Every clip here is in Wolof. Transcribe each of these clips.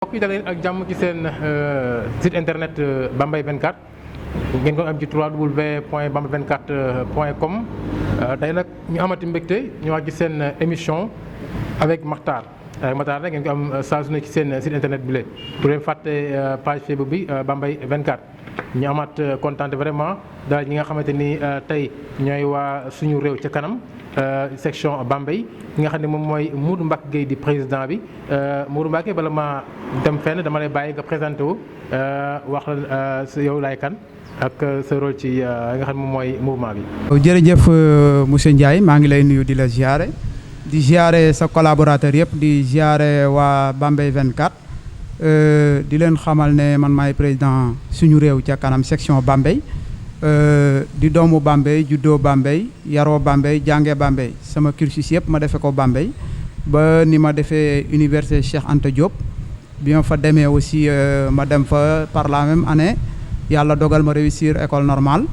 mbokk yi daleen ak jàmm ci seen site internet Bambey 24 ngeen ko am ci www.bambey24.com tey nag ñu amati mbégte ñu wax ci seen émission avec Makhtar Makhtar nag ngeen ko am saa su ne ci seen site internet bi la bu leen fàtte page Facebook bi Bambey 24 ñu amaat kontaan vraiment daal ñi nga xamante ni tey ñooy waa suñu réew ca kanam section Bambey ki nga xam ne moom mooy Modou Mbacké Gueye di président bi Modou Mbacké bala ma dem fenn dama lay bàyyi nga présenté wu wax la yow laay kan ak sa rôle ci nga xam ne moom mooy mouvement bi. jërëjëf monsieur Ndiaye maa ngi lay nuyu di la ziare di ziare sa collaborateur yëpp di ziare waa Bambey 24 di leen xamal ne man maay président suñu réew ca kanam section Bambey. di doomu Bambey juddoo Bambey yaroo Bambey jànge Bambey sama cursus yëpp ma defee ko Bambey ba ni ma defee université Cheikh Anta Diop bi ma fa demee aussi ma dem fa par la même année yàlla dogal ma réussir école normale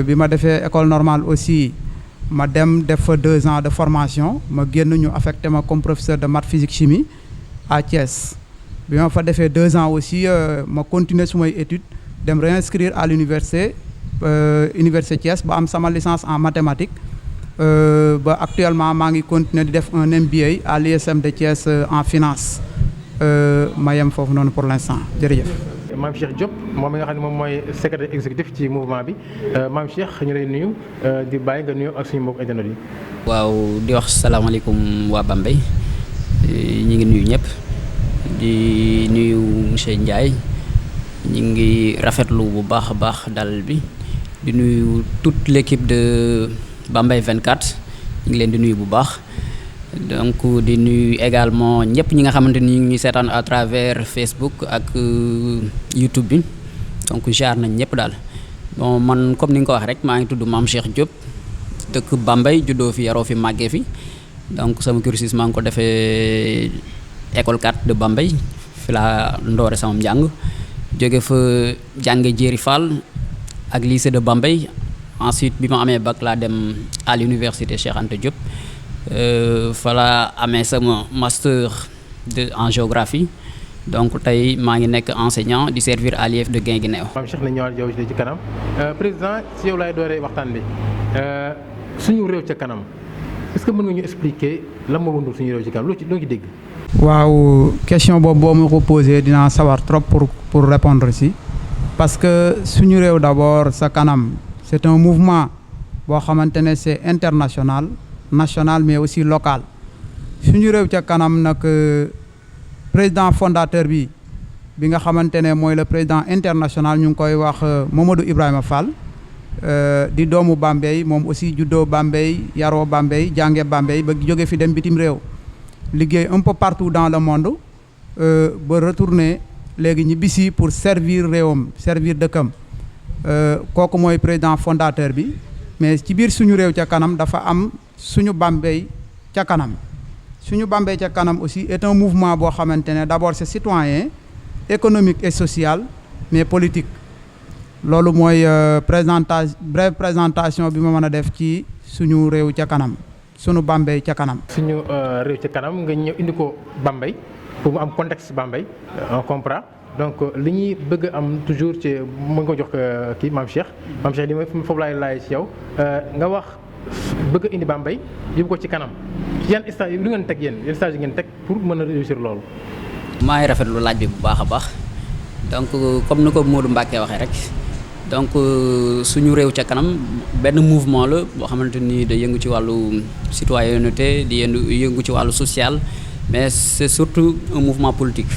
bi ma defee école normale aussi ma dem def fa 2 ans de formation ma génn ñu affecté ma comme professeur de maths physique chimie à Thiès bi ma fa defee 2 ans aussi ma continuer sumay études dem réinscrire à l'université université Thiès ba am sama licence en mathématiques ba actuellement maa ngi continuer di def un MBA à l'ISM de Thiès en finance ma yem foofu noonu pour l'instant jërëjëf. Mame Cheikh Diop moom mi nga xam ne moom mooy secrétaire exécutif ci mouvement bi Mame Cheikh ñu lay nuyu di bàyyi nga nuyu ak suñu mbokk internet yi. waaw di wax salaamaaleykum waa Bambey ñu ngi nuyu ñëpp di nuyu monsieur Ndiaye. ñu ngi rafetlu bu baax a baax dalal bi di nuyu toute l'équipe de Bambey 24 ñu ngi leen di nuyu bu baax donc di nuyu également ñëpp ñi nga xamante ni ñu ngi seetaan à travers Facebook ak YouTube bi donc jaar nañ ñëpp daal bon man comme ni nga ko wax rek maa ngi tudd Mame Cheikh Diop dëkk Bambey juddoo fi yaroo fi màggee fi donc sama cursus maa ngi ko defee école 4 de Bambey fi laa ndoore sama njàng. jóge fa jànge Jéeri Fall ak lycée de Bambey ensuite bi ma amee bac laa dem à l'université Cheikh Anta Diop fa laa amee sama master en géographie donc tey maa ngi nekk enseignant di servir à l'IEF de Guinguinéo. Mame Cheikh na ñëwaat yow ci kanam président si yow laay dooree waxtaan bi suñu réew ca kanam est-ce que mën nga ñu expliquer lan moo wëndu suñu réew ci kanam loo ci dégg. waaw question boobu boo ma ko posé dinaa sawar trop pour répondre si parce que suñu réew d'abord sa kanam c'est un mouvement boo xamante ne c'est international national mais aussi local suñu réew ca kanam nag président fondateur bi nga xamante ne mooy le président international ñu ngi koy wax Mamadou Ibrahima Fall di doomu Bambey moom aussi juddoo Bambey yaroo Bambey jànge Bambey ba jóge fi dem bitim réew liggéey un peu partout dans le monde ba retourner léegi ñibbisi pour servir réewam servir dëkkam kooku mooy président fondateur bi mais ci biir suñu réew ca kanam dafa am suñu Bambey ca kanam suñu Bambey ca kanam aussi est un mouvement boo xamante ne d'abord c'est citoyen économique et social mais politique loolu mooy brève présentation bi ma mën a def ci suñu réew ca kanam sunu Bambey ca kanam. suñu réew ca kanam nga ñëw indi ko Bambey pour mu am contexte Bambey on comprend donc li ñuy bëgg am toujours ci mën nga ko jox kii Mame Cheikh li ma foofu laay ci yow nga wax bëgg a indi Bambey yóbbu ko ci kanam yan stage lu ngeen teg yan stage yi ngeen teg pour mën a réussir loolu. maa ngi rafetlu laaj bi bu baax a baax donc comme ni ko Modou Mbacké waxee rek. donc suñu réew ca kanam benn mouvement la boo xamante ni da yëngu ci wàllu citoyenneté di yëngu ci wàllu social mais c'est surtout un mouvement politique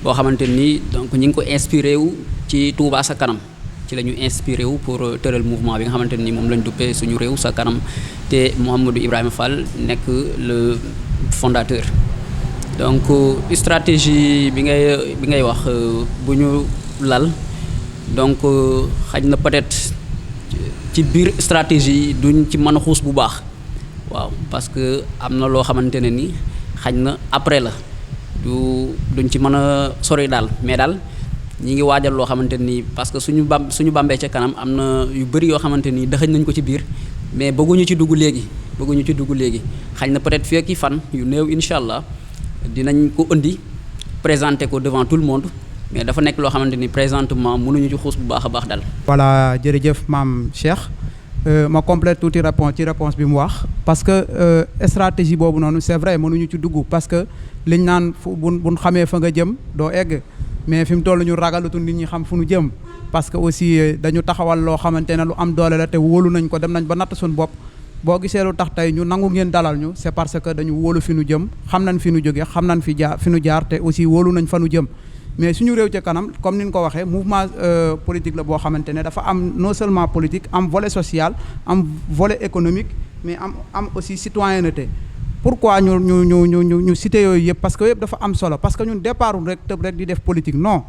boo xamante ni donc ñi ngi ko inspiré wu ci Touba sa kanam ci la ñu inspiré wu pour tëral mouvement bi nga xamante ni moom lañ duppee suñu réew sa kanam te Mouhamadou Ibrahima Fall nekk le fondateur donc stratégie bi ngay wax bu ñu lal donc xaj na peut-être ci biir stratégie duñ ci mën a xuus bu baax waaw parce que am na loo xamante ne ni xaj na après la duñ ci mën a sori daal mais daal ñi ngi waajal loo xamante ni parce que suñu Bambey ca kanam am na yu bëri yoo xamante ni dëxëñ nañ ko ci biir mais bëgguñu ci dugg léegi xaj na peut-être fii ak i fan yu néew incha allah dinañ ko indi présenter ko devant tout le monde mais dafa nekk loo xamante ni présentement mënuñu ci xuus bu baax a baax daal. voilà jërëjëf maam Cheikh ma complète tuuti réponse bi mu wax parce que stratégie boobu noonu c'est vrai mënuñu ci dugg parce que liñ naan fu buñ xamee fa nga jëm doo egg mais fi mu toll ñu ragalatu nit ñi xam fu ñu jëm parce que aussi dañu taxawal loo xamante ne lu am doole la te wóolu nañ ko dem nañ ba natt suñu bopp boo gisee lu tax tey ñu nangu ngeen dalal ñu c'est parce que dañu wóolu fi ñu jëm xam nañ fi ñu jógee xam nañ fi ñu jaar te aussi wóolu nañ fa ñu jëm mais suñu réew ca kanam comme ni ñu ko waxee mouvement politique la boo xamante ne dafa am non seulement politique am volet social am volet économique mais am aussi citoyenneté pourquoi ñu cité yooyu yëpp parce que yëpp dafa am solo parce que ñun départul rek tëb rek di def politique non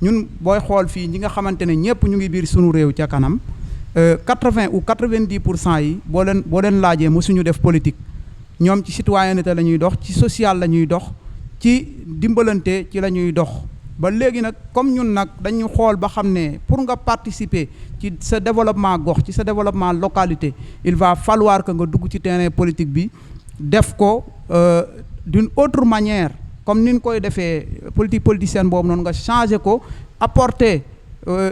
ñun booy xool fii ñi nga xamante ne ñëpp ñu ngi biir suñu réew ca kanam 80 ou 90% yi boo leen laajee mosuñu def politique ñoom ci citoyenneté la ñuy dox ci social la ñuy dox ci dimbalante ci la ñuy dox ba léegi nag comme ñun nag dañu xool ba xam ne pour nga participer ci sa développement gox ci sa développement localité il va falloir que nga dugg ci terrain politique bi def ko d'une autre manière comme ni ñu koy defee politicienne boobu noonu nga changer ko apporter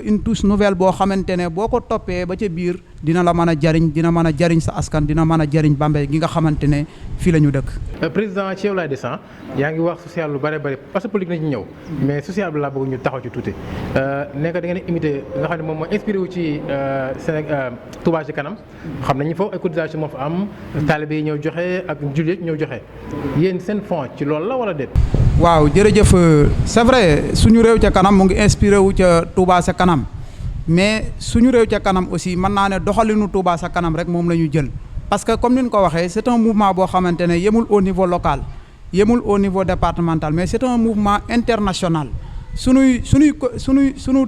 une touche nouvelle boo xamante ne boo ko toppee ba ca biir dina la mën a jariñ dina mën a jariñ sa askan dina mën a jariñ Bambey gi nga xamante ne fii la ñu dëkk. président ci yow laay descend yaa ngi wax social lu bare bare parce que politique nañ ci ñëw mais social bi laa bëgg ñu taxaw ci tuuti nekk da ngeen di imité nga xam ne moom moo inspiré wu ci Sénégal Touba ci kanam xam nañu foofu ay cotisation moo fa am taalibe yi ñëw joxe ak jullit ñëw joxe yéen seen fond ci loolu la wala déet. waaw jërëjëf c'est vrai suñu réew ca kanam mu ngi inspiré wu ca Touba sa kanam mais suñu réew ca kanam aussi mën naa ne doxalinu Touba sa kanam rek moom la ñu jël parce que comme ni ñu ko waxee c'est un mouvement boo xamante ne yemul au niveau local yemul au niveau départemental mais c'est un mouvement international sunu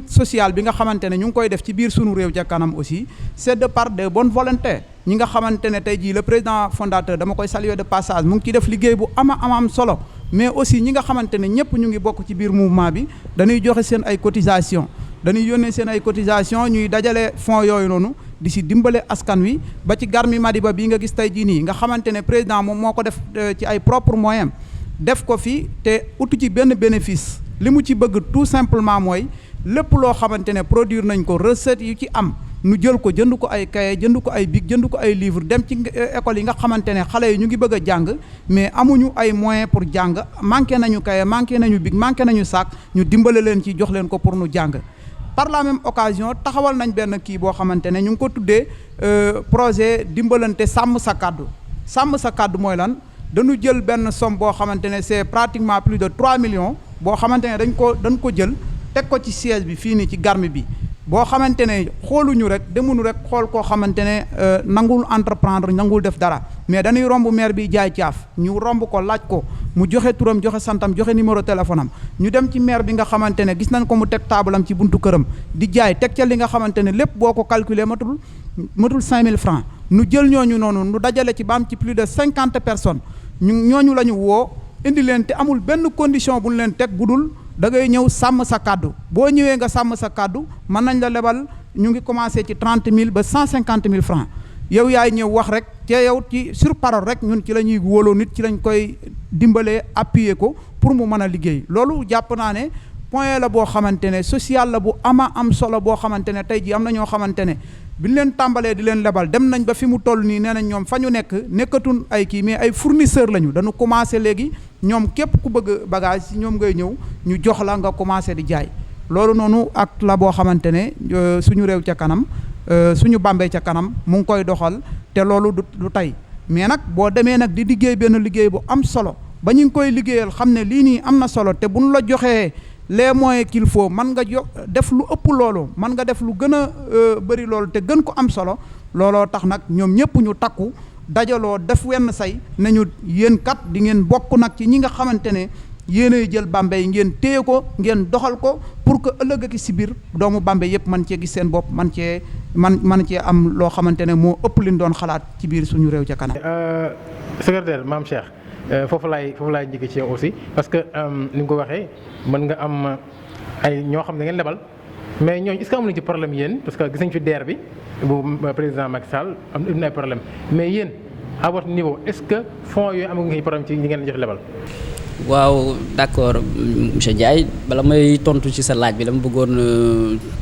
social bi nga xamante ne ñu ngi koy def ci biir sunu réew ca kanam aussi c'est de par de bonne volonté ñi nga xamante ne tey jii le président fondateur dama koy saluer de passage mu ngi ciy def liggéey bu am solo mais aussi ñi nga xamante ne ñëpp ñu ngi bokk ci biir mouvement bi dañuy joxe seen ay cotisation dañuy yónnee seen ay cotisation ñuy dajale fonds yooyu noonu di si dimbale askan wi ba ci Garmi Madiba bii nga gis tey jii nii nga xamante ne président moom moo ko def ci ay propres moyens def ko fi te utu ci benn bénéfice li mu ci bëgg tout simplement mooy lépp loo xamante ne produire nañ ko recette yu ci am nu jël ko jënd ko ay cahier jënd ko ay bic jënd ko ay livre dem ci école yi nga xamante ne xale yi ñu ngi bëgg a jàng mais amuñu ay moyens pour jàng manqué nañu cahier manqué nañu bic manqué nañu sac ñu dimbale leen ci jox leen ko pour nu jàng par la même occasion taxawal nañ benn kii boo xamante ne ñu ngi ko tuddee projet dimbalante sàmm sa kàddu sàmm sa kàddu mooy lan dañu jël benn somme boo xamante ne c'est pratiquement plus de 3 millions boo xamante ne dañ ko jël teg ko ci siège bi fii nii ci Garmi bi boo xamante ne xooluñu rek demuñu rek xool koo xamante ne nangul entreprendre nangul def dara mais dañuy romb maire bi jaay caaf ñu romb ko laaj ko mu joxe turam joxe santam joxe numéro téléphone am ñu dem ci maire bi nga xamante ne gis nañ ko mu teg taabalam ci buntu këram di jaay teg ca li nga xamante ne lépp boo ko calculer matul 5000 francs nu jël ñooñu noonu nu dajale ci ba am ci plus de 50 personnes ñooñu la ñu woo indi leen te amul benn condition bu ñu leen teg bu dul da ngay ñëw sàmm sa kàddu boo ñëwee nga sàmm sa kàddu mën nañ la lebal ñu ngi commencé ci 30 000 ba 150 000 francs yow yaay ñëw wax rek te yow ci sur parole rek ñun ci la ñuy wóoloo nit ci lañ koy dimbalee appuyer ko pour mu mën a liggéey loolu jàpp naa ne point la boo xamante ne social la bu am solo boo xamante ne tey jii am na ñoo xamante ne bi ñu leen tàmbalee di leen lebal dem nañ ba fi mu toll nii nee nañ ñoom fa ñu nekkatun ay kii mais ay fournisseur lañu dañu commencé léegi ñoom képp ku bëgg bagage si ñoom ngay ñëw ñu jox la nga commencé di jaay loolu noonu ak la boo xamante ne suñu réew ca kanam suñu Bambey ca kanam mu ngi koy doxal te loolu du tey mais nag boo demee nag di liggéey benn liggéey bu am solo ba ñu ngi koy liggéeyal xam ne lii nii am na solo te buñ la joxee les moyens qu'il faut mën nga def lu ëpp loolu mën nga def lu gën a bëri loolu te gën ko am solo looloo tax nag ñoom ñëpp ñu takku dajaloo def wenn say nañu yéen kat di ngeen bokk nag ci ñi nga xamante ne yéenay jël Bambey ngeen téye ko ngeen doxal ko pour que ëllëg ak si biir doomu Bambey yëpp man cee gis seen bopp man cee am loo xamante ne moo ëpp liñ doon xalaat ci biir suñu réew ca kanam. secrétaire Mame Cheikh foofu laay njëkk ci yow aussi parce que ni nga ko waxee mën nga am ay ñoo xam ne ngeen lebal mais ñooñu est-ce que amuñu ci problème yéen parce que gis nañ fi DER bi bu président Macky Sall am na ay problème mais yéen à votre niveau est-ce que fonds yooyu amagu ngeen problème ci ñi ngeen jox lebal. waaw d'accord monsieur Ndiaye bala may tontu ci sa laaj bi dama bëggoon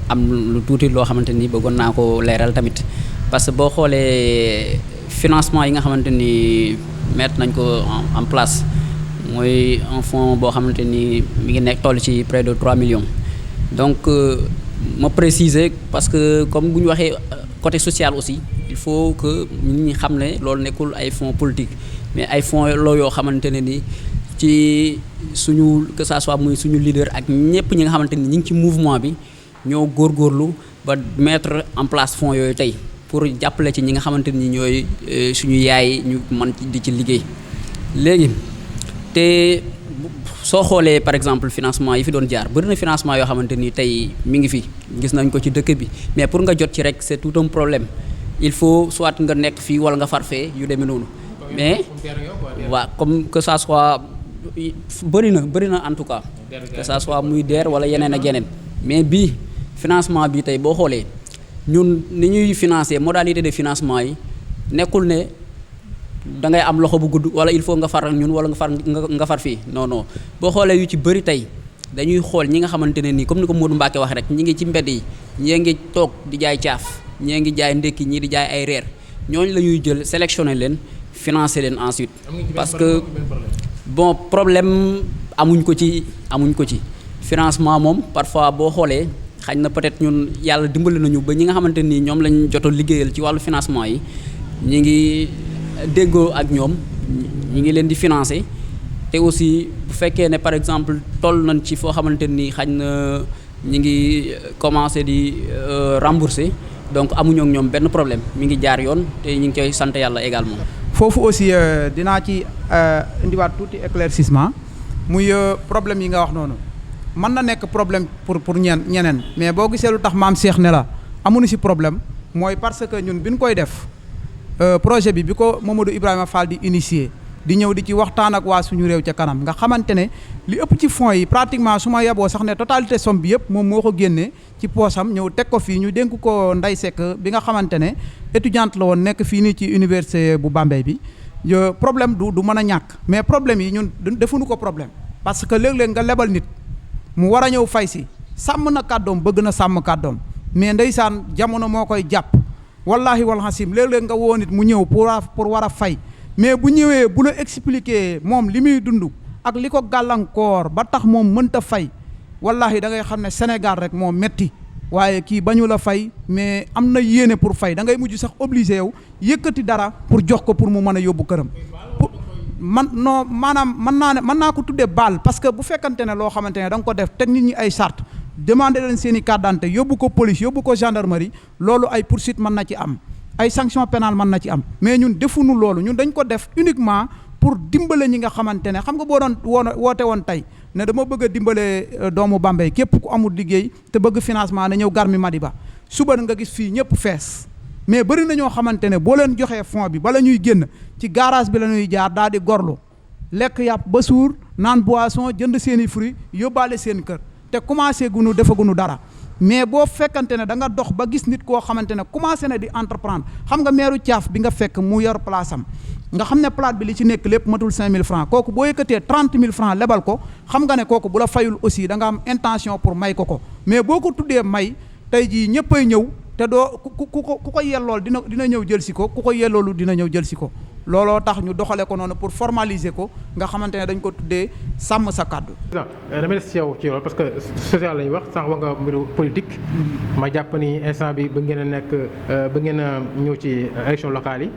am lu tuuti loo xamante ni bëggoon naa ko leeral tamit parce que boo xoolee financement yi nga xamante ni mettre nañ ko en place mooy un fonds boo xamante ni mi ngi nekk toll ci près de 3 millions donc ma préciser parce que comme bu ñu waxee côté social aussi il faut que nit ñi xam ne loolu nekkul ay fonds politique mais ay fonds loo yoo xamante ne ni ci suñu que ça soit muy suñu leader ak ñëpp ñi nga xamante ni ñi ngi ci mouvement bi ñoo góorgóorlu ba mettre en place fonds yooyu tey pour jàppale ci ñi nga xamante ni ñooy suñu yaay ñu mën di ci liggéey léegi te soo xoolee par exemple financement yi fi doon jaar bëri na financement yoo xamante ni tey mi ngi fi gis nañ ko ci dëkk bi mais pour nga jot ci rek c'est tout un problème il faut soit nga nekk fii wala nga farfee yu demee noonu mais waaw comme que ça soit bëri na en tout cas que ça soit muy DER wala yeneen ak yeneen mais bii financement bi tey boo xoolee ñun ni ñuy financer modalité de financement yi nekkul ne da ngay am loxo bu gudd wala il faut nga far ak ñun wala nga far fii non boo xoolee yu ci bëri tey dañuy xool ñi nga xamante ne nii comme ni ko Modou Mbacké wax rek ñi ngi ci mbedd yi ñii ngi toog di jaay caaf ñii ngi jaay ndékki ñii di jaay ay reer ñooñu la ñuy jël sélectionner leen financer leen ensuite parce que bon problème amuñ ko ci financement moom parfois boo xoolee xañ na peut-être ñun yàlla dimbali nañu ba ñi nga xamante nii ñoom lañ jot a liggéeyal ci wàllu financement yi ñi ngi déggoo ak ñoom ñi ngi leen di financer te aussi bu fekkee ne par exemple toll nañ ci foo xamante nii xañ na ñi ngi commencer di rembourser donc amuñu ak ñoom benn problème mi ngi jaar yoon te ñu ngi koy sant yàlla également. foofu aussi dinaa ci indiwaat tuuti éclaircissement muy problème yi nga wax noonu mën na nekk problème pour ñeneen mais boo gisee lu tax maam Cheikh ne la amuñu ci problème mooy parce que ñun bi ñu koy def projet bi ko Mamadou Ibrahima Fall di initier di ñëw di ci waxtaan ak waa suñu réew ca kanam nga xamante ne li ëpp ci fonds yi pratiquement su ma yeboo sax ne totalité somme bi yëpp moom moo ko génnee ci poosam ñëw teg ko fii ñu dénk ko Ndeye Seck bi nga xamante ne étudiante la woon nekk fii nii ci université bu Bambey bi problème du mën a ñàkk mais problème yi ñun defuñu ko problème parce que léeg-léeg nga lebal nit mu war a ñëw fay si sàmm na kàddoom bëgg na sàmm kàddoom mais ndeysaan jamono moo koy jàpp wallahi wal hasim léeg-léeg nga woo nit mu ñëw pour war a fay mais bu ñëwee bu la expliquer moom li muy dund ak li ko gàllankoor ba tax moom mënta fay wallahi da ngay xam ne Sénégal rek moo metti waaye kii bañu la fay mais am na yéene pour fay da ngay mujj sax obligé yow yëkkati dara pour jox ko pour mu mën a yóbbu këram maanaam mën naa ko tuddee baal parce que bu fekkante ne loo xamante ne da nga ko def teg nit ñi ay charte demander leen seen i carte d'identité yóbbu ko police yóbbu ko gendarmerie loolu ay poursuite mën na ci am ay sanction pénale mën na ci am mais ñun defuñu loolu ñun dañ ko def uniquement pour dimbale ñi nga xamante ne xam nga boo doon woote woon tey ne dama bëgg a dimbale doomu Bambey képp ku amul liggéey te bëgg financement na ñëw Garmi Madiba suba nga gis fii ñëpp fees mais bëri na ñoo xamante ne boo leen joxee fond bi bala ñuy génn ci garage bi la ñuy jaar daal di gorlu lekk yàpp ba suur naan boisson jënd seen i fruits yóbbaale seen kër te commencé gunu defagunu dara mais boo fekkante ne da nga dox ba gis nit koo xamante ne commencé na di entreprendre xam nga meeru caaf bi nga fekk mu yor place am nga xam ne plate bi li ci nekk lépp matul 5000 francs kooku boo yëkkatee 30 000 francs lebal ko xam nga ne kooku bu la fayul aussi da nga am intention pour may ko mais boo ko tuddee may tey jii ñëppay ñëw te doo ku ko yellool dina ñëw jël si ko ku ko yelloolu dina ñëw jël si ko looloo tax ñu doxale ko noonu pour formaliser ko nga xamante ne dañ ko tuddee sàmm sa kàddu. damay des ci yow ci loolu parce que social la ñuy wax sànq wax nga mbiru politique. ma jàpp ni instant bi ba ngeen a ñëw ci élection locale yi.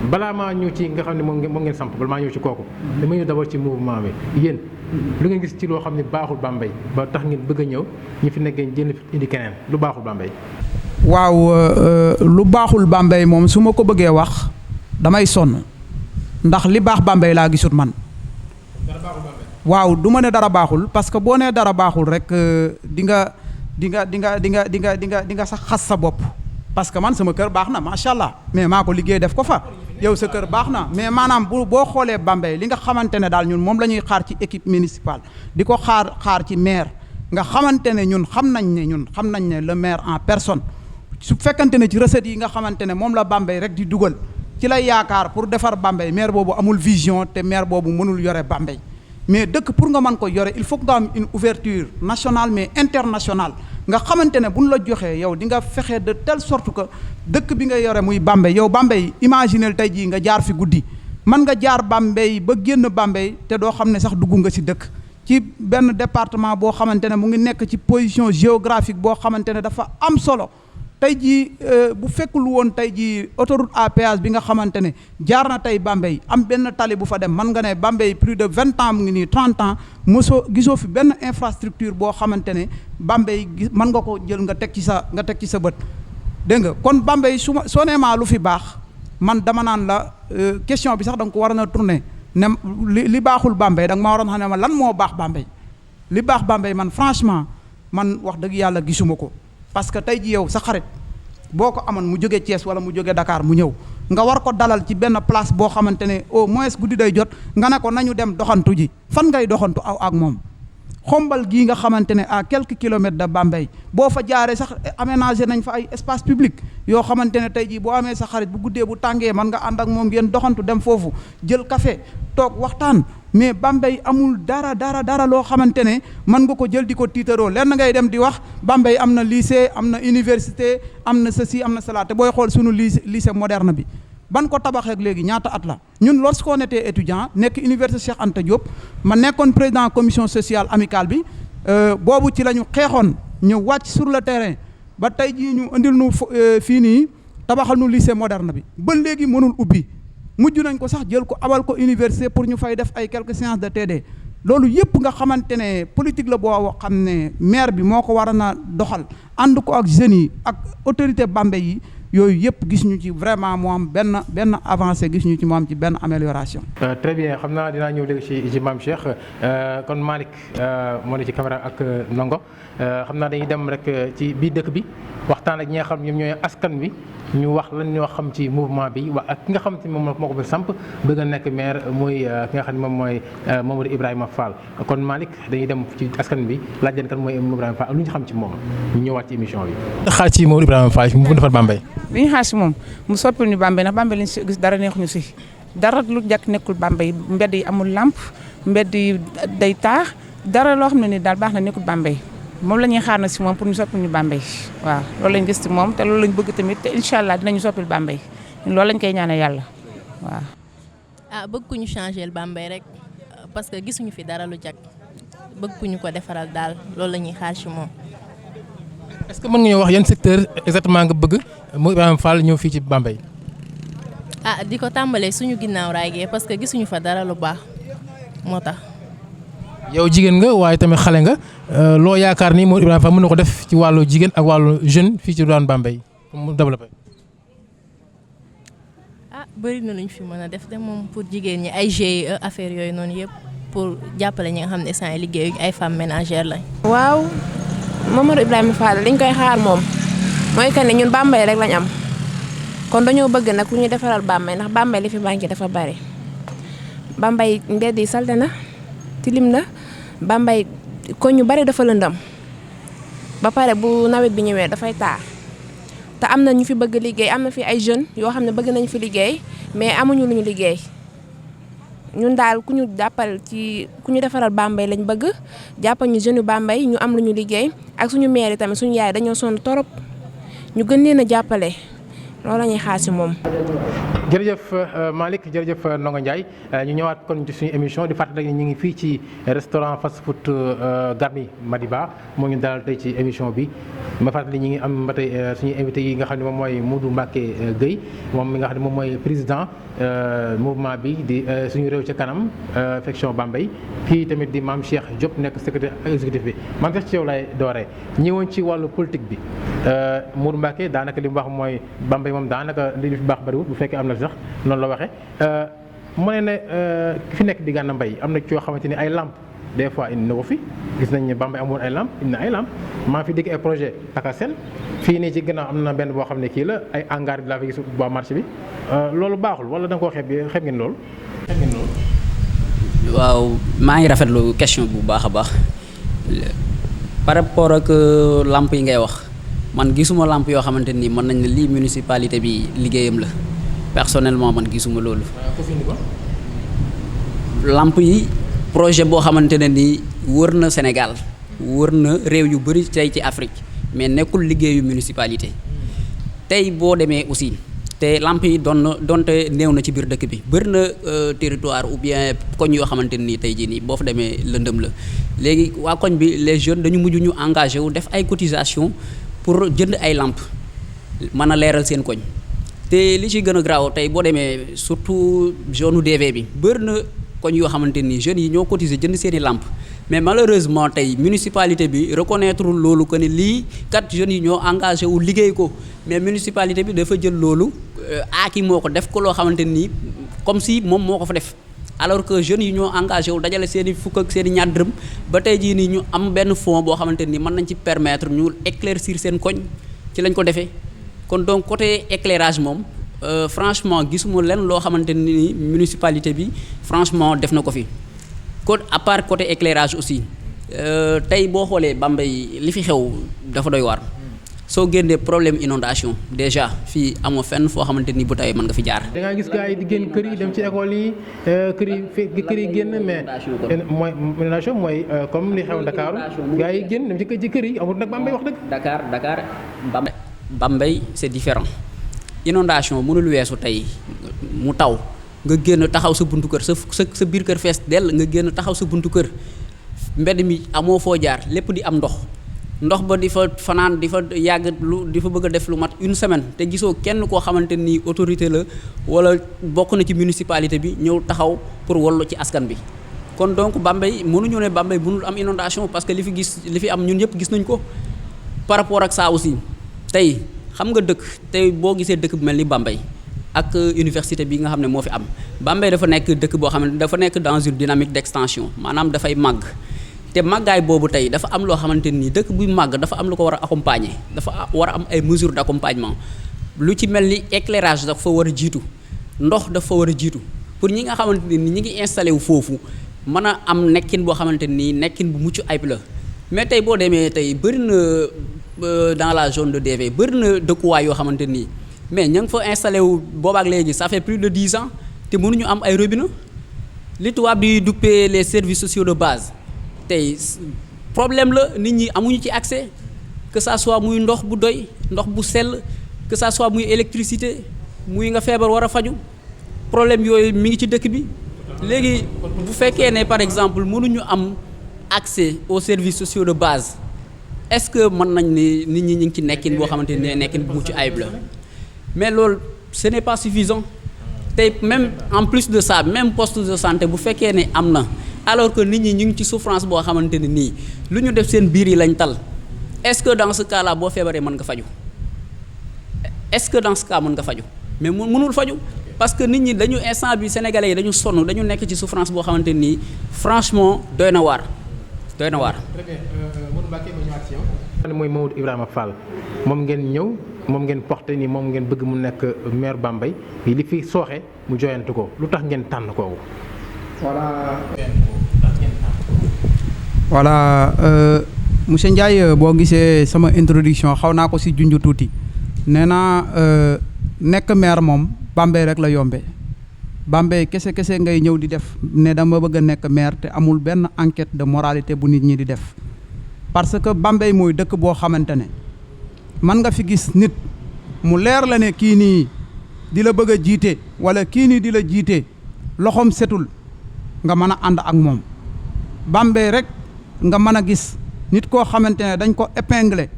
balaa maa ñëw ci nga xam ne moom ngeen samp bala maa ñëw ci kooku. dama ñëw d'abord ci mouvement bi yéen lu ngeen gis ci loo xam ne baaxul Bambey ba tax ngeen bëgg a ñëw ñi fi nekk jël indi keneen lu baaxul Bambey. waaw lu baaxul Bambey moom su ma ko bëggee wax damay sonn ndax li baax Bambey laa gisut man. waaw du ma ne dara baaxul parce que boo nee dara baaxul rek di nga sax xas sa bopp parce que man sama kër baax na macha allah mais maa ko liggéey def ko fa. yow sa kër baax na mais maanaam boo xoolee Bambey li nga xamante ne daal ñun moom la ñuy xaar ci équipe municipale di ko xaar ci maire nga xamante ne ñun xam nañ ne le maire en personne su fekkante ne ci recettes yi nga xamante ne moom la Bambey rek di dugal ci lay yaakaar pour defar Bambey maire boobu amul vision te maire boobu mënul yore Bambey mais dëkk pour nga mën ko yore il faut que nga am une ouverture nationale mais internationale nga xamante ne buñ la joxee yow di nga fexe de telle sorte que dëkk bi nga yore muy Bambey yow Bambey imaginel tey jii nga jaar fi guddi mën nga jaar Bambey ba génn Bambey te doo xam ne sax dugg nga ci dëkk ci benn département boo xamante ne mu ngi nekk ci position géographique boo xamante ne dafa am solo tey jii bu fekkul woon tey jii autoroute à péage bi nga xamante ne jaar na tey Bambey am benn tali bu fa dem mën nga ne Bambey plus de 20 ans mu ngi nii 30 ans gisoo fi benn infrastructure boo xamante ne Bambey mën nga ko jël nga teg ci sa bët dégg nga kon Bambey soo nee maa lu fi baax man dama naan la question bi sax da nga ko war a tourner ne li baaxul Bambey da nga ma waroon xam ne ma lan moo baax Bambey li baax Bambey man franchement man wax dëgg yàlla gisuma ko. parce que tey ji yow sa xarit boo ko amoon mu jóge Thiès wala mu jóge Dakar mu ñëw nga war ko dalal ci benn place boo xamante ne au moins guddi day jot nga ne ko nañu dem doxantu ji fan ngay doxantu aw ak moom xombal gii nga xamante ne à quelques kilomètres de Bambey boo fa jaaree sax aménagé nañ fa ay espace public yoo xamante ne tey jii boo amee sa xarit bu guddee bu tàngee mën nga ànd ak moom ngeen doxantu dem foofu jël café toog waxtaan mais Bambey amul dara loo xamante ne mën nga ko jël di ko tiitaroo lenn ngay dem di wax Bambey am na lycée am na université am na ceci am na cela te booy xool sunu lycée moderne bi ban ko tabaxee ak léegi ñaata at la ñun lorsqu'on était étudiant nekk université Cheikh Anta Diop ma nekkoon président commission sociale amicale bi boobu ci la ñu xeexoon ñëw wàcc sur le terrain ba tey jii ñu indil nu fii nii tabaxal nu lycée moderne bi ba léegi mënul ubbi mujj nañ ko sax jël ko abal ko université pour ñu fay def ay quelques séances de TD loolu yëpp nga xamante ne politique la boo xam ne maire bi moo ko war a na doxal ànd ko ak jeunes yi ak autorité Bambey yi yooyu yëpp gis ñu ci vraiment mu am benn avancée gis ñu ci mu am ci benn amélioration. Très bien xam naa dinaa ñëw léegi ci Mame Cheikh kon Malick moo ne ci caméra ak Ndongo xam naa dañuy dem rek ci biir dëkk bi waxtaan ak ñi nga xam ñoom ñooy askan wi ñu wax lan ñoo xam ci mouvement bi wax ak ki nga xam te moom moo ko fi samp bëgg a nekk maire muy ki nga xam ne moom mooy Mamadou Ibrahima Fall kon Malick dañuy dem ci askan bi laaj leen kan mooy Mamadou Ibrahima Fall lu ñu xam ci moom ñu ñëwaat ci émission bi. xaar ci Mamadou Ibrahima Fall mu defar Bambey. li ñu xaar si moom mu soppil ñu Bambey ndax Bambey lañ si gis dara neexuñu si dara lu jàkk nekkul Bambey mbedd yi amul lampe mbedd yi day taax dara loo xam ne ni daal baax na nekkul Bambey moom la ñuy xaar na si moom pour ñu soppil ñu Bambey waaw loolu lañ gis si moom te loolu lañ bëgg tamit te incha allah dinañu soppil Bambey loolu lañ koy ñaanal yàlla waaw. bëgg ku ñu changer Bambey rek parce que gisuñu fi dara lu jàkk bëgg ku ñu ko defaral daal loolu la ñuy xaar si moom. est-ce que mën nga ñoo wax yan secteur exactement nga bëgg mu Ibrahima Fall ñëw fii ci Bambey. di ko tàmbalee suñu ginnaaw raay gi parce que gisuñu fa dara lu baax moo tax. yow jigéen nga waaye tamit xale nga loo yaakaar ni moom Ibrahima Fall mën na ko def ci wàllu jigéen ak wàllu jeune fii ci diwaanu Bambey pour mu développer. bëri na luñ fi mën a def de moom pour jigéen ñi ay GIE affaire yooyu noonu yëpp pour jàppale ñi nga xam ne saa yi liggéey ay femmes ménagères lañ. waaw Mamadou Ibrahima Fall liñ koy xaar moom mooy que ne ñun Bambey rek lañ am kon dañoo bëgg nag ku ñu defaral Bambey ndax Bambey li fi manqué dafa bari Bambey mbedd yi salte na tilim na Bambey ko ñu bari dafa lëndam ba pare bu nawet bi ñëwee dafay taa te am na ñu fi bëgg liggéey am na fi ay jeunes yoo xam ne bëgg nañ fi liggéey mais amuñu lu ñu liggéey ñun daal ku ñu jàppal ci ku ñu defaral Bambey lañ bëgg jàppal ñu jeunes yu Bambey ñu am lu ñu liggéey ak suñu maire yi tamit suñu yaay dañoo sonn torop ñu gën leen a jàppale loolu la ñuy xaar si moom. jërëjëf Malick jërëjëf Ndongo Ndiaye ñu ñëwaat kon ci suñu émission di fàttali ñu ngi fii ci restaurant fast food Garmi Madiba moo ñu dalal tey ci émission bi ma fàttali ñu ngi am ba tey suñu invité yi nga xam ne moom mooy Modou Mbacké Gueye moom mi nga xam ne moom mooy président mouvement bi di suñu réew ca kanam section Bambey kii tamit di Mame Cheikh Diop nekk secrétaire exécutif bi Mame Cheikh ci yow lay dooree ñëwoon ci wàllu politique bi Modou Mbacké daanaka li mu wax mooy Bambey moom daanaka li fi baax bariwul bu fekkee am na sax noonu la waxee mu ne fi nekk di Gana Mbaye am na coo xamante ni ay lampe des fois indi na ko fi gis nañ ne Bambey amoon ay lampe indi na ay lampe maa fi dégg ay projet Pakasen fii nii ci gannaaw am na benn boo xam ne kii la ay hangar bi laa fi gis boo marché bi loolu baaxul wala da nga koo xeeb ngeen loolu. waaw maa ngi rafetlu question bu baax a baax par rapport ak lampe yi ngay wax man gisuma lampe yoo xamante ni mën nañ ne lii municipalité bi liggéeyam la. personnellement man gisuma loolu lamp yi projet boo xamante ne nii wër na Sénégal wër na réew yu bëri tey ci Afrique mais nekkul liggéeyu municipalité tey boo demee aussi te lamp yi donte néew na ci biir dëkk bi bëri na territoire ou bien koñ yoo xamante nii tey jii nii boo fa demee lëndëm la léegi waa koñ bi les jeunes dañu mujj ñu engagé wu def ay cotisation pour jënd ay lamp mën a leeral seen koñ te li ci gën a graaw tey boo demee surtout zone DV bi bëri na koñ yoo xamante nii jeunes yi ñoo cotiser jënd seeni lamp mais malheureusement tey municipalité bi reconnaître loolu que ni lii kat jeunes yi ñoo engagé wu liggéey ko mais municipalité bi dafa jël loolu aaki moo ko def ko loo xamante nii comme si moom moo ko fa def alors que jeunes yi ñoo engagé wu dajale seen i fukk ak seen i ñaar dërëm ba tey jii nii ñu am benn fonds boo xamante nii mën nañ ci permettre ñu éclaircir seen koñ ci lañ ko defee kon donc côté éclairage moom franchement gisuma leen loo xamante ni municipalité bi franchement def na ko fi kon à part côté éclairage aussi tey boo xoolee Bambey li fi xew dafa doy waar soo génnee problème inondation déjà fii amoo fenn foo xamante ni bu tawee mën nga fi jaar. da ngaa gis gars yi di génn kër yi dem ci école yi kër yi génn mais mooy inondation mooy comme li xew Dakar gars yi génn dem ci kër yi amul nag Bambey wax dëgg. Dakar Bambey c'est différent inondation mënul weesu tey mu taw nga génn taxaw sa buntu kër sa biir kër fees dell nga génn taxaw sa buntu kër mbedd mi amoo foo jaar lépp di am ndox ba di fa fanaan di fa yàgg di fa bëgg a def lu mat une semaine te gisoo kenn koo xamante ni autorité la wala bokk na ci municipalité bi ñëw taxaw pour wallu ci askan bi kon donc Bambey mënuñu ne Bambey mënul am inondation parce que li fi am ñun ñëpp gis nañ ko par rapport ak ça aussi tey xam nga dëkk tey boo gisee dëkk bu mel ni Bambey ak université bi nga xam ne moo fi am Bambey dafa nekk dëkk boo xam ne dafa nekk dans une dynamique d'extension maanaam dafay màgg te màggaay boobu tey dafa am loo xamante ni dëkk buy màgg dafa am lu ko war a accompagner dafa war a am ay mesures d'accompagnement lu ci mel ni éclairage dafa fa war a jiitu ndox dafa fa war a jiitu pour ñi nga xamante ni ñi ngi installé wu foofu mën a am nekkin boo xamante ni nekkin bu mucc ayib la mais tey boo demee tey bëri na dans la zone de DV bëri na dëkkuwaay yoo xamante nii mais ña ngi fa installé wu boobaak léegi ça fait plus de 10 ans te mënuñu am ay robinet li tubaab di duppee les services sociaux de base tey problème la nit ñi amuñu ci accès que ça soit muy ndox bu doy ndox bu sell que ça soit muy électricité muy nga feebar war a faju problème yooyu mi ngi ci dëkk bi léegi bu fekkee ne par exemple mënuñu am accès aux services sociaux de base est-ce que mën nañ ni nit ñi ñu ngi ci nekkin boo xamante ne nekkin bu mucc ayib la mais loolu ce n'est pas suffisant tey même en plus de ça même poste de santé bu fekkee ne am na alors que nit ñi ñu ngi ci souffrance boo xamante ne nii lu ñu def seen biir yi lañ tal est-ce que dans ce cas là boo feebaree mën nga faju est-ce que dans ce cas mën nga faju mais mënul faju parce que nit ñi dañu instant bi sénégalais yi dañu sonn dañu nekk ci souffrance boo xamante nii franchement doy na waar. très bien Modou Mbacké ma ñëwaat ci yow. mooy Mamadou Ibrahima Fall moom ngeen ñëw moom ngeen porté ni moom ngeen bëgg mu nekk maire Bambey li fi sooxe mu joyantu ko lu tax ngeen tànn kooku. voilà monsieur Ndiaye boo gisee sama introduction xaw naa ko ci junj tuuti nee naa nekk maire moom Bambey rek la yombe Bambey kese ngay ñëw di def ne dama bëgg a nekk maire te amul benn enquête de moralité bu nit ñi di def parce que Bambey mooy dëkk boo xamante ne man nga fi gis nit mu leer la ne kii nii di la bëgg a jiite wala kii nii di la jiite loxoom setul nga mën a ànd ak moom Bambey rek nga mën a gis nit koo xamante ne dañ ko épinglé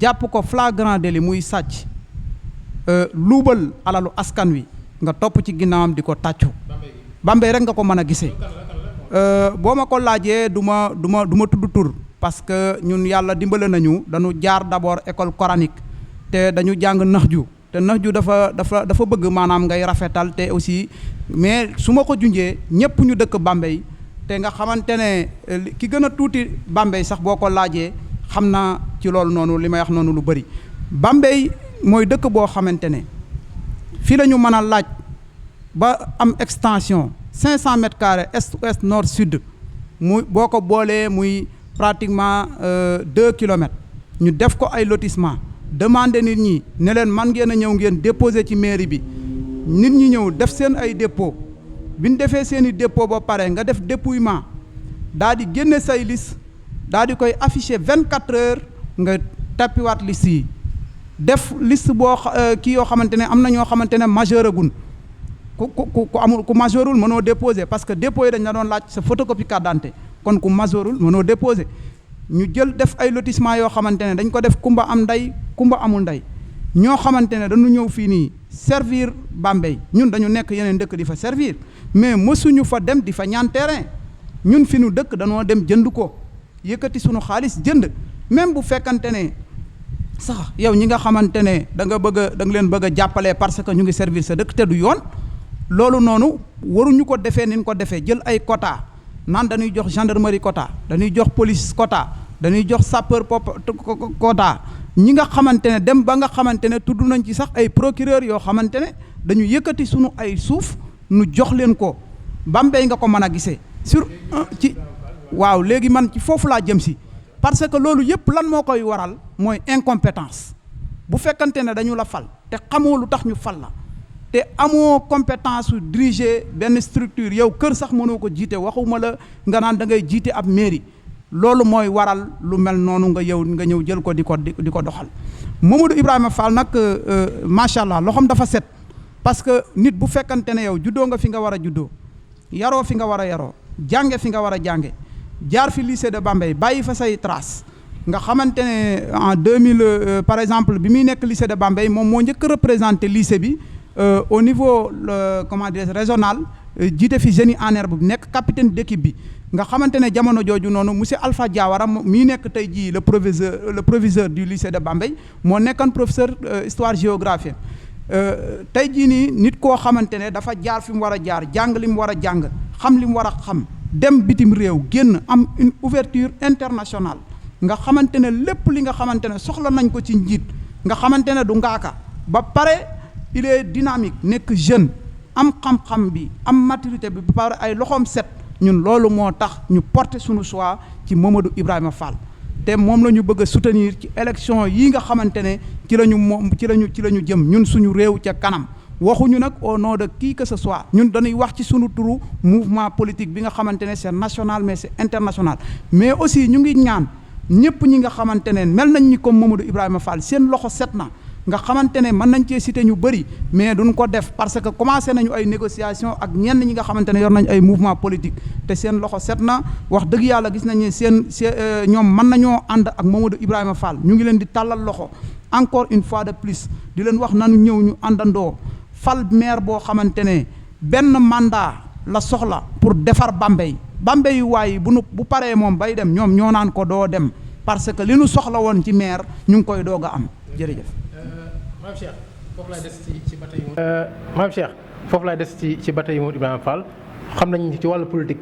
jàpp ko flagrant délit muy sàcc luubal alalu askan wi nga topp ci ginnaawam di ko tàccu Bambey rek nga ko mën a gisee boo ma ko laajee du ma tudd tur parce que ñun yàlla dimbale nañu dañu jaar d'abord école coranique te dañu jàng naxju te naxju dafa bëgg maanaam ngay rafetal te aussi mais su ma ko junjee ñëpp ñu dëkk Bambey te nga xamante ne ki gën a tuuti Bambey sax boo ko laajee xam naa ci loolu noonu li may wax noonu lu bëri Bambey mooy dëkk boo xamante ne fii la ñu mën a laaj ba am extension 500 mètres carrés est ouest nord sud muy boo ko boolee muy pratiquement 2 kilomètres ñu def ko ay lotissement demander nit ñi ne leen man ngeen a ñëw ngeen déposer ci mairie bi nit ñi ñëw def seen ay dépôt bi ñu defee seen i dépôt ba pare nga def dépouillement daal di génne say liste daal di koy afficher 24 heures nga tappiwaat liste yi def liste boo kii yoo xamante ne am na ñoo xamante ne majeur agun ku amul ku majeurul mënoo déposer parce que dépôt yi dañ la doon laaj sa photocopie carte d'identité kon ku majeurul mënoo déposer ñu jël def ay lotissement yoo xamante ne dañ ko def kumba am ndey kumba amul ndey ñoo xamante ne dañu ñëw fii nii servir Bambey ñun dañu nekk yeneen dëkk di fa servir mais mësuñu fa dem di fa ñaan terrain ñun fi nu dëkk dañoo dem jënd ko yëkkati suñu xaalis jënd même bu fekkante ne sax yow ñi nga xamante ne da nga leen bëgg a jàppale parce que ñu ngi servir sa dëkk te du yoon loolu noonu waruñu ko defee ni ñu ko defee jël ay quota naan dañuy jox gendarmerie quota dañuy jox police quota dañuy jox sapeur quota ñi nga xamante ne dem ba nga xamante ne tudd nañ ci sax ay procureur yoo xamante ne dañu yëkkati sunu ay suuf nu jox leen ko Bambey nga ko mën a gisee ci waaw léegi man ci foofu laa jëm si parce que loolu yëpp lan moo koy waral mooy incompétence bu fekkante ne dañu la fal te xamoo lu tax ñu fal la te amoo compétence su diriger benn structure yow kër sax mënoo ko jiite waxuma la nga naan da ngay jiite ab mairie loolu mooy waral lu mel noonu nga ñëw jël ko di ko doxal Mamadou Ibrahima Fall nag macha allah loxoom dafa set parce que nit bu fekkante ne yow juddoo nga fi nga war a juddoo yaroo fi nga war a yaroo jànge fi nga war a jànge jaar fi lycée de Bambey bàyyi fa say trace nga xamante ne en 2000 par exemple bi muy nekk lycée de Bambey moom moo njëkk a représenté lycée bi au niveau comment dire régional jiite fi génie en herbe bi nekk capitaine d'équipe bi nga xamante ne jamono jooju noonu monsieur Alpha Diawara mii nekk tey jii le proviseur du lycée de Bambey moo nekkoon professeur histoire géographie tey jii nii nit koo xamante ne dafa jaar fi mu war a jaar jàng li mu war a jàng xam li mu war a xam dem bitim réew génn am une ouverture internationale nga xamante ne lépp li nga xamante ne soxla nañ ko ci njiit nga xamante ne du ngaaka ba pare il est dynamique nekk jeune am xam-xam bi am maturité bi ba pare ay loxoom set ñun loolu moo tax ñu porter suñu choix ci Mamadou Ibrahima Fall te moom la ñu bëgg a soutenir ci élection yi nga xamante ne ci la ñu jëm ñun suñu réew ca kanam waxuñu nag au nom de qui que ce soit ñun dañuy wax ci suñu turu mouvement politique bi nga xamante ne c'est national mais c'est international mais aussi ñu ngi ñaan ñëpp ñi nga xamante ne mel nañ ni comme Mamadou Ibrahima Fall seen loxo set na nga xamante ne mën nañ cee citer ñu bëri mais duñ ko def parce que commencé nañu ay négociations ak ñenn ñi nga xamante ne yor nañ ay mouvement politique te seen loxo set na wax dëgg yàlla gis nañ ne ñoom mën nañoo ànd ak Mamadou Ibrahima Fall ñu ngi leen di tàllal loxo encore une fois de plus di leen wax nanu ñëw ñu àndandoo fal maire boo xamante ne benn mandat la soxla pour defar Bambey yu waay bu paree moom bay dem ñoom ñoo naan ko doo dem parce que li nu soxla woon ci maire ñu ngi koy doog a am jërëjëf. Maam Cheikh foofu laay des ci ba tey Maam Cheikh foofu laay des ci ba tey Mamadou Ibrahima Fall xam nañ ci wàllu politique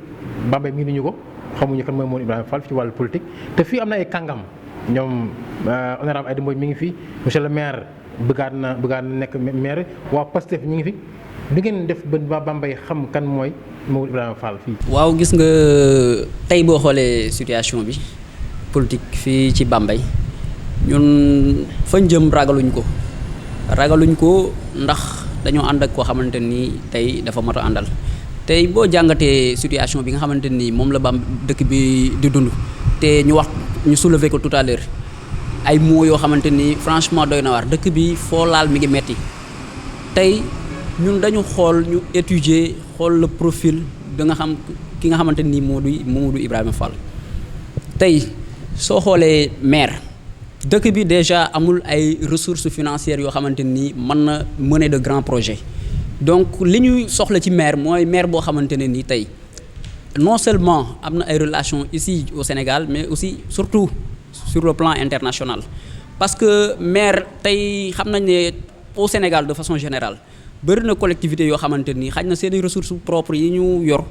Bambey mi ñu ko xamuñu kan mooy Mamadou Ibrahima Fall ci wàllu politique te fii am na ay kàngam ñoom honorable Aïda Mbodj mi ngi fi monsieur le maire bëggaat na nekk maire waa Pastef ñu ngi fi du ngeen def ba Bambey xam kan mooy Mamadou Ibrahima Fall fii. waaw gis nga tey boo xoolee situation bi politique fii ci Bambey ñun fañ jëm ragaluñ ko ndax dañoo ànd ak koo xamante ni tey dafa mat a àndal tey boo jàngatee situation bi nga xamante ni moom la dëkk bi di dund te ñu soulever ko tout à l'heure ay mots yoo xamante ni franchement doy na waar dëkk bi foo laal mi ngi metti tey ñun dañu xool ñu étudier xool le profil da nga xam ki nga xamante ni Mamadou Ibrahima Fall tey soo xoolee maire dëkk bi déjà amul ay ressources financières yoo xamante ni mën na mener de grands projets donc li ñuy soxla ci maire mooy maire boo xamante ne ni tey non seulement am na ay relations ici au Sénégal mais aussi surtout sur le plan international parce que maire tey xam nañ ne au Sénégal de façon générale bëri na collectivité yoo xamante ni xaj na seeni ressources propres yi ñu yor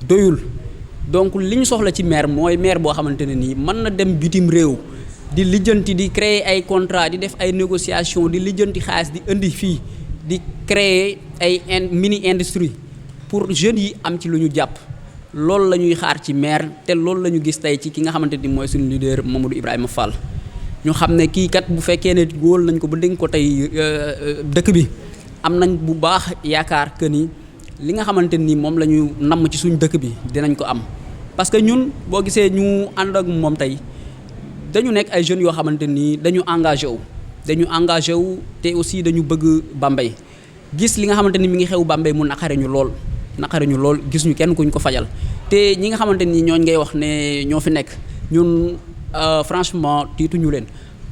doyul donc li ñu soxla ci maire mooy maire boo xamante ne nii mën na dem bitim réew di lijjanti di créer ay contrat di def ay négociation di lijjanti xaalis di indi fii di créer ay mini industrie pour jeunes yi am ci lu ñu jàpp loolu la ñuy xaar ci maire te loolu la ñu gis tey ci ki nga xamante ni mooy suñu leader Mamadou Ibrahima Fall ñu xam ne kii kat bu fekkee ne góol nañ ko ba dénk ko tey dëkk bi am nañ bu baax yaakaar que ni li nga xamante ni moom la ñu namm ci suñu dëkk bi dinañ ko am parce que ñun boo gisee ñu ànd ak moom tey dañu nekk ay jeunes yoo xamante ni dañu engagé wu te aussi dañu bëgg Bambey gis li nga xamante ni mi ngi xew Bambey mu naqare ñu lool gis ñu kenn kuñ ko fajal te ñi nga xamante ni ñooñ ngay wax ne ñoo fi nekk ñun franchement tiituñu leen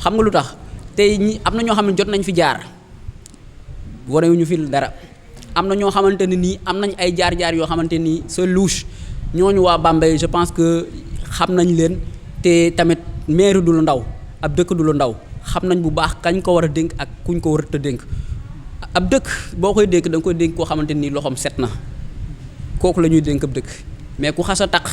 xam nga lu tax tey ñi am na ñoo xam ne jot nañ fi jaar warewuñu fi dara am na ñoo xamante ne nii am nañ ay jaar-jaar yoo xamante ni c'est louche ñooñu waa Bambey je pense que xam nañ leen te tamit maire du lu ndaw ab dëkk du lu ndaw xam nañ bu baax kañ ko war a dénk ak kuñ ko war a dénk ab dëkk boo koy dénk da nga koy dénk koo xamante ni loxoom set na kooku la ñuy dénk ab dëkk mais ku xas a taq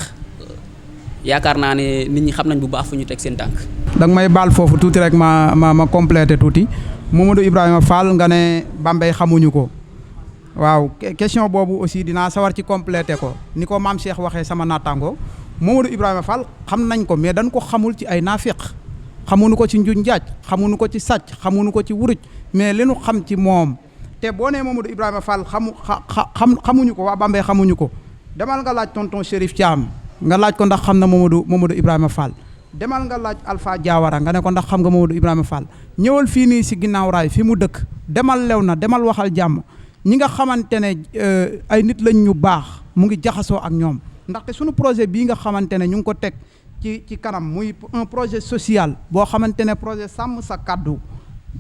yaakaar naa ne nit ñi xam nañ bu baax fu ñu teg seen tànk. da nga may baal foofu tuuti rek ma complété tuuti Mamadou Ibrahima Fall nga ne Bambey xamuñu ko waaw question boobu aussi dinaa sawar ci complété ko ni ko maam Cheikh waxee sama naataango Mamadou Ibrahima Fall xam nañ ko mais dañ ko xamul ci ay naafiq xamuñu ko ci njuñ njaaj xamuñu ko ci sàcc xamuñu ko ci wuruj mais li ñu xam ci moom te boo nee Mamadou Ibrahima Fall xamuñu ko waa Bambey xamuñu ko demal nga laaj tonton Chérif Thiam nga laaj ko ndax xam na Mamadou Ibrahima Fall demal nga laaj Alpha Diawara nga ne ko ndax xam nga Mamadou Ibrahima Fall ñëwal fii nii si ginnaaw raay fi mu dëkk demal lew na demal waxal jàmm ñi nga xamante ne ay nit lañ ñu baax mu ngi jaxasoo ak ñoom ndaxte suñu projet bii nga xamante ne ñu ngi ko teg ci kanam muy un projet social boo xamante ne projet sàmm sa kàddu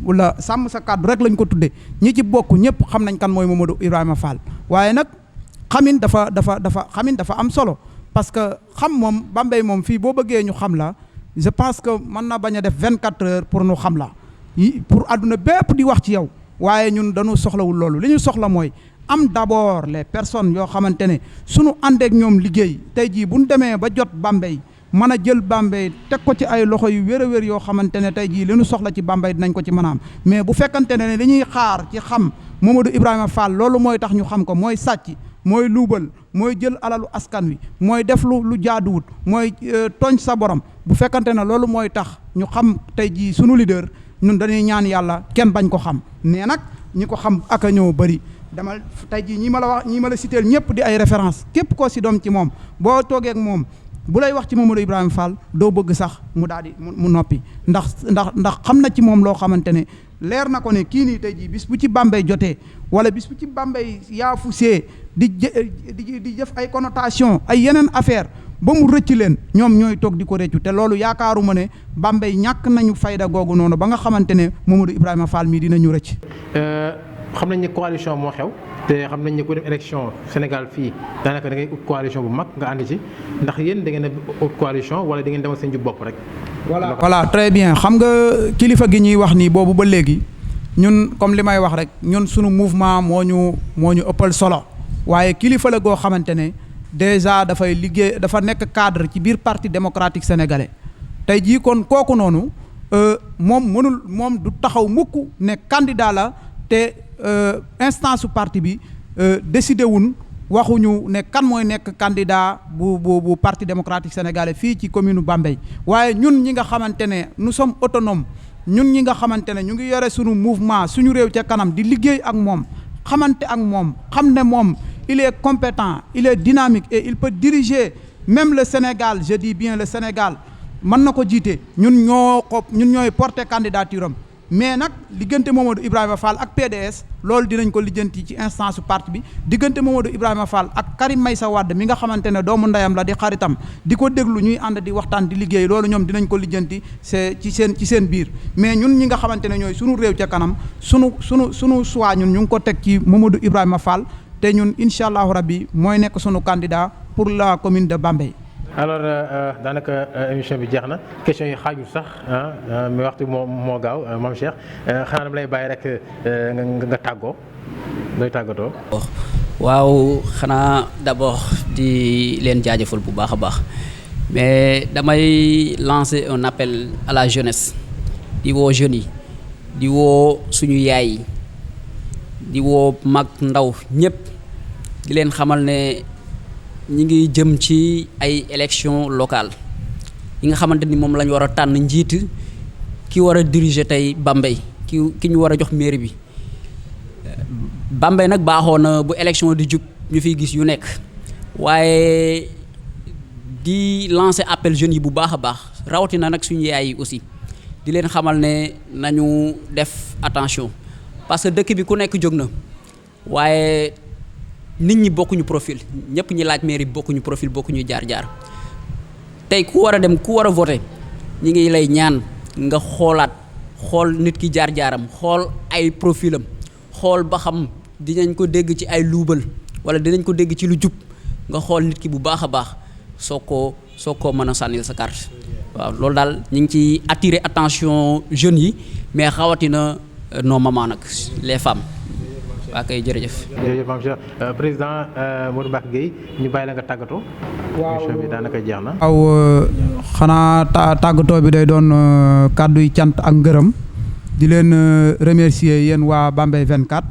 wala sàmm sa kàddu rek lañ ko tuddee ñi ci bokk ñëpp xam nañ kan mooy Mamadou Ibrahima Fall waaye nag xamin dafa am solo parce que xam moom Bambey moom fii boo bëggee ñu xam la je pense que mën na bañ a def 24 heures pour ñu xam la pour àdduna bépp di wax ci yow waaye ñun dañu soxlawul loolu li ñu soxla mooy am d'abord les personnes yoo xamante ne suñu àndeek ñoom liggéey tey jii bu ñu demee ba jot Bambey mën a jël Bambey teg ko ci ay loxo yu wér a wér yoo xamante ne tey jii li ñu soxla ci Bambey dinañ ko ci mën a am mais bu fekkante ne li ñuy xaar ci xam Mamadou Ibrahima Fall loolu mooy tax ñu xam ko mooy sàcc mooy luubal mooy jël alalu askan wi mooy def lu jaaduwut mooy tooñ sa borom bu fekkante ne loolu mooy tax ñu xam tey jii sunu leader ñun dañuy ñaan yàlla kenn bañ ko xam mais nag ñi ko xam ak a ñëw bëri demal tey jii ñi ma la citeel ñëpp di ay référence képp koo si doom ci moom boo toogee ak moom bu lay wax ci Mamadou Ibrahima Fall doo bëgg sax mu daal di mu noppi ndax xam na ci moom loo xamante ne leer na ko ne kii nii tey jii bis bu ci Bambey jotee wala bis bu ci Bambey yaafu see di def ay connotation ay yeneen affaire ba mu rëcc leen ñoom ñooy toog di ko rëccu te loolu yaakaaruma ne Bambey ñàkk nañu fayda googu noonu ba nga xamante ne Mamadou Ibrahima Fall mii dinañu rëcc. xam nañ ne coalition moo xew te xam nañ ne ku dem élection Sénégal fii daanaka da ngay ut coalition bu mag nga ànd ci ndax yéen da ngeen a ut coalition wala da ngeen demal seen jub bopp rek. voilà très bien xam nga kilifa gi ñuy wax nii boobu ba léegi ñun comme li may wax rek ñun sunu mouvement moo ñu ëppal solo waaye kilifa la goo xamante ne déjà dafay liggéey dafa nekk cadre ci biir parti démocratique sénégalais tey jii kon kooku noonu moom du taxaw mukk ne candidat la te instance su parti bi décidé wuñ waxuñu ne kan mooy nekk candidat bu parti démocratique sénégalais fii ci commune Bambey waaye ñun ñi nga xamante ne nous sommes autonomes ñun ñi nga xamante ne ñu ngi yore suñu mouvement suñu réew ca kanam di liggéey ak moom xamante ak moom xam ne moom il est compétent il est dynamique et il peut diriger même le Sénégal je dis bien le Sénégal mën na ko jiite ñun ñooy porter candidature am mais nag diggante Mamadou Ibrahima Fall ak PDS loolu dinañ ko lijjanti ci instance su parti bi diggante Mamadou Ibrahima Fall ak Karim Meïssa Wade mi nga xamante ne doomu ndeyam la di xaritam di ko déglu ñuy ànd di waxtaan di liggéey loolu ñoom dinañ ko lijjanti c'est ci seen biir mais ñun ñi nga xamante ne ñooy sunu réew ca kanam sunu choix ñun ñu ngi ko teg ci Mamadou Ibrahima Fall te ñun incha allahu rabbi mooy nekk sunu candidat pour la commune de Bambey. alors daanaka émission bi jeex na question yi xaajul sax mais waxtu moo gaaw Mame Cheikh xanaa dama lay bàyyi rek nga tàggoo looy tàggatoo. waaw xanaa d'abord di leen jaajëfal bu baax a baax mais damay lancer un appel à la jeunesse di woo jeunes yi di woo suñu yaay yi di woo mag ndaw ñëpp di leen xamal ne ñi ngi jëm ci ay élections locales yi nga xamante ni moom la ñu war a tànn njiit ki war a diriger tey Bambey ki ñu war a jox mairie bi Bambey nag baaxoo na bu élection di jub ñu fiy gis yu nekk waaye di lancer appel jeunes yi bu baax a baax rawatina nag suñu yaay yi aussi di leen xamal ne nañu def attention parce que dëkk bi ku nekk jóg na waaye nit ñi bokkuñu profil ñëpp ñi laaj mairie bokkuñu profil bokkuñu jaar-jaar tey ku war a dem ku war a voter ñi ngi lay ñaan nga xool nit ki jaar-jaaram xool ay profilam xool ba xam dinañ ko dégg ci ay luubal wala dinañ ko dégg ci lu jub nga xool nit ki bu baax a baax soo koo mën a sànnil sa carte waaw loolu daal ñu ngi ci attirer attention jeunes yi mais xawatina nos mamans nag les femmes waa kay jërëjëf. jërëjëf Mame Cheikh président Modou Mbacké Gueye ñu bàyyi la nga tàggatoo. waaw émission bi daanaka jeex na. waaw xanaa tàggatoo bi day doon kàddu yi cant ak ngërëm di leen remercier yéen waa Bambey 24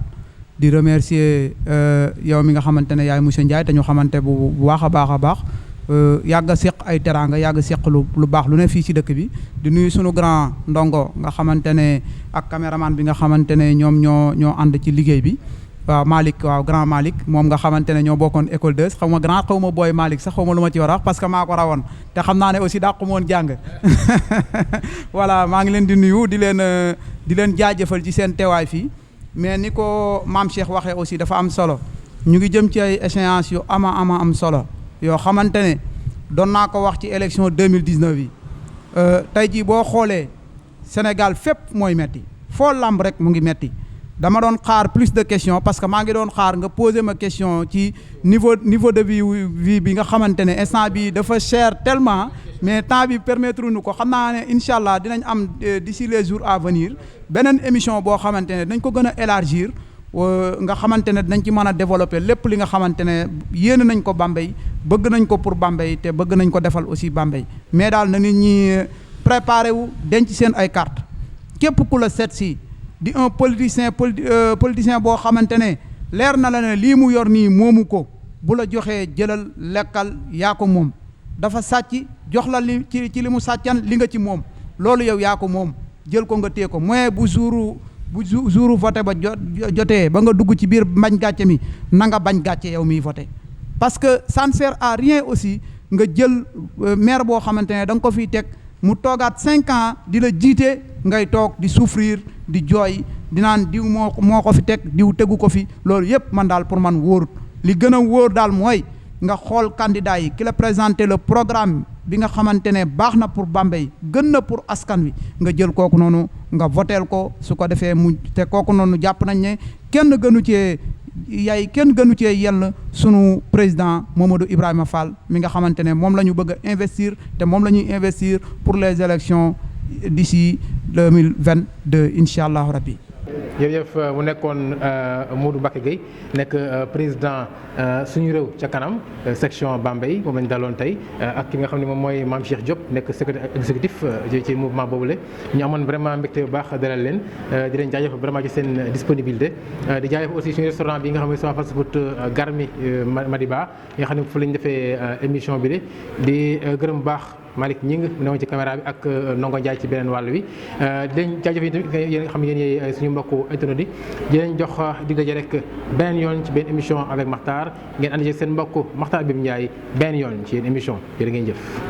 di remercier yow mi nga xamante ne yaay monsieur Ndiaye te ñu xamante bu baax a baax yàgg a seq ay teraanga yàgg a seq lu baax lu ne fii ci dëkk bi di nuyu sunu grand ndongo nga xamante ne ak caméraman bi nga xamante ne ñoom ñoo ànd ci liggéey bi waaw Malick waaw grand Malick moom nga xamante ne ñoo bokkoon école 2 xaw ma grand xaw ma booy Malick sax xaw ma lu ma ci war a wax parce que maa ko rawoon te xam naa ne aussi dàqu moon jàng voilà maa ngi leen di nuyu di leen jaajëfal ci seen teewaay fii mais ni ko Mame Cheikh waxee aussi dafa am solo ñu ngi jëm ci ay échéances yu ama am solo yoo xamante ne doon naa ko wax ci élection 2019 yi tey jii boo xoolee Sénégal fépp mooy metti foo lamb rek mu ngi metti dama doon xaar plus de questions parce que maa ngi doon xaar nga poser ma question ci niveau de vie bi nga xamante ne instant bi dafa cher tellement mais temps bi permettre nu ko xam naa ne incha allah dinañ am d'ici les jours à venir beneen émission boo xamante ne dañ ko gën a élargir nga xamante ne dañ ci mën a développer lépp li nga xamante ne yéene nañ ko Bambey bëgg nañ ko pour Bambey te bëgg nañ ko defal aussi Bambey mais daal na nit ñi préparé wu denc seen ay carte képp ku la seet si di un politicien boo xamante ne leer na la ne lii mu yor nii moomu ko bu la joxee jëlal lekkal yaa ko moom dafa sàcc jox la li ci li mu sàccan li nga ci moom loolu yow yaa ko moom jël ko nga téye ko mooy bu jouru voté ba jotee ba nga dugg ci biir mbañ gàcce mi na nga bañ gàcce yow miy voté parce que ça ne sert à rien aussi nga jël maire boo xamante ne da nga ko fiy teg mu toogaat 5 ans di la jiite ngay toog di souffrir di jooy di naan diw moo ko fi teg diw tegu ko fi loolu yëpp man daal pour man wóorut li gën a wóor daal mooy nga xool candidat yi ki la présenté le programme bi nga xamante ne baax na pour Bambey gën na pour askan wi nga jël kooku noonu nga voteel ko su ko defee mu te kooku noonu jàpp nañ ne kenn gënu cee yell sunu président Mamadou Ibrahima Fall mi nga xamante ne moom la ñu bëgg a investir te moom la ñuy investir pour les élections d'ici 2022 incha allahu rabbi. jërëjëf mu nekkoon Modou Mbacké Gueye nekk président suñu réew ca kanam section Bambey moom lañu daloon tey ak ki nga xam ne moom mooy Mame Cheikh Diop nekk secrétaire exécutif ci mouvement boobule ñu amoon vraiment mbégte bu baax dalal leen di leen jaajëfal vraiment ci seen disponibilité di jaajëfal aussi suñu restaurant bi nga xam ne sama fast food Garmi Madiba nga xam ne fu lañ defee émission bi di gërëm bu baax Malick Ñing mu newoon ci caméra bi ak Ndongo Ndiaye ci beneen wàll wi di leen jaajëf yéen nga xam ne yéen suñu mbokku internet yi di leen jox di daje rek beneen yoon ci benn émission avec Makhtar ngeen ànd ci seen mbokku Makhtar Habib Ndiaye beneen yoon ci yéen émission jërë ngeen jëf